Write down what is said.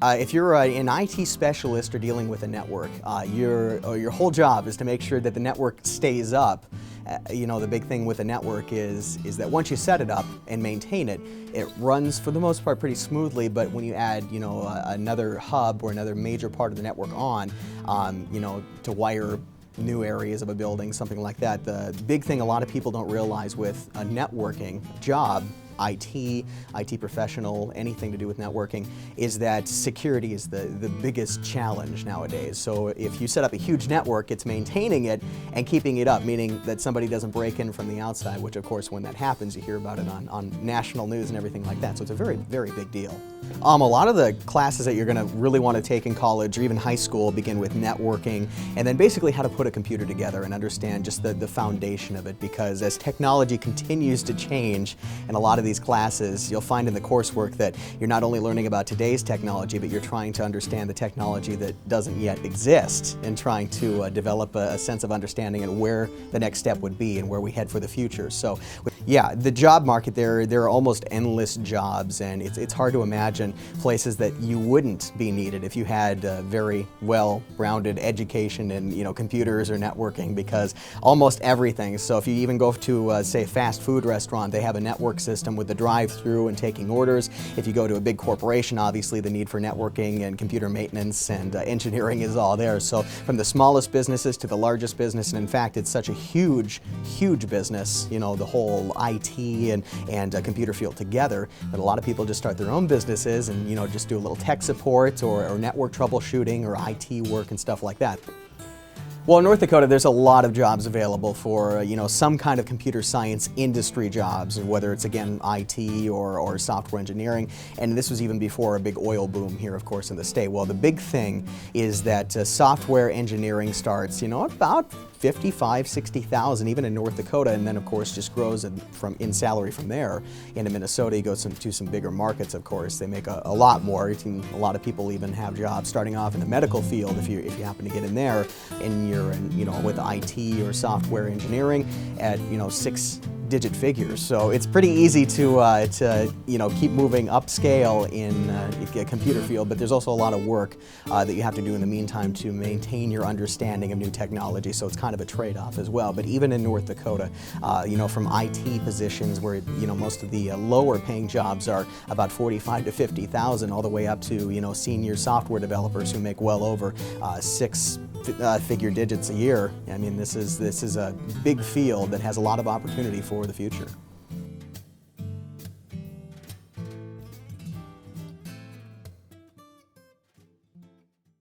If you're an IT specialist or dealing with a network, your whole job is to make sure that the network stays up. The big thing with a network is that once you set it up and maintain it, it runs for the most part pretty smoothly. But when you add another hub or another major part of the network on, to wire new areas of a building, something like that, the big thing a lot of people don't realize with a networking job, IT professional, anything to do with networking, is that security is the biggest challenge nowadays. So if you set up a huge network, it's maintaining it and keeping it up, meaning that somebody doesn't break in from the outside, which of course when that happens you hear about it on national news and everything like that. So it's a very, very big deal. A lot of the classes that you're going to really want to take in college or even high school begin with networking and then basically how to put a computer together and understand just the foundation of it, because as technology continues to change in a lot of these classes, you'll find in the coursework that you're not only learning about today's technology, but you're trying to understand the technology that doesn't yet exist and trying to develop a sense of understanding and where the next step would be and where we head for the future. So yeah, the job market, there are almost endless jobs, and it's hard to imagine places that you wouldn't be needed if you had a very well-rounded education in computers or networking, because almost everything. So if you even go to say a fast food restaurant, they have a network system with the drive-through and taking orders. If you go to a big corporation, obviously the need for networking and computer maintenance and engineering is all there. So from the smallest businesses to the largest business, and in fact it's such a huge business, the whole IT and computer field together, that a lot of people just start their own businesses and just do a little tech support or network troubleshooting or IT work and stuff like that. Well, in North Dakota, there's a lot of jobs available for, some kind of computer science industry jobs, whether it's, again, IT or software engineering. And this was even before a big oil boom here, of course, in the state. Well, the big thing is that software engineering starts, about 55, 60,000, even in North Dakota, and then, of course, just grows in salary from there. Into Minnesota, you go to some bigger markets, of course. They make a lot more. A lot of people even have jobs starting off in the medical field if you happen to get in there, and you're with IT or software engineering at six-digit figures. So it's pretty easy to keep moving upscale in the computer field, but there's also a lot of work that you have to do in the meantime to maintain your understanding of new technology. So it's kind of a trade-off as well. But even in North Dakota, from IT positions where most of the lower-paying jobs are about 45 to 50,000, all the way up to senior software developers who make well over six-figure digits a year. I mean, this is a big field that has a lot of opportunity for the future.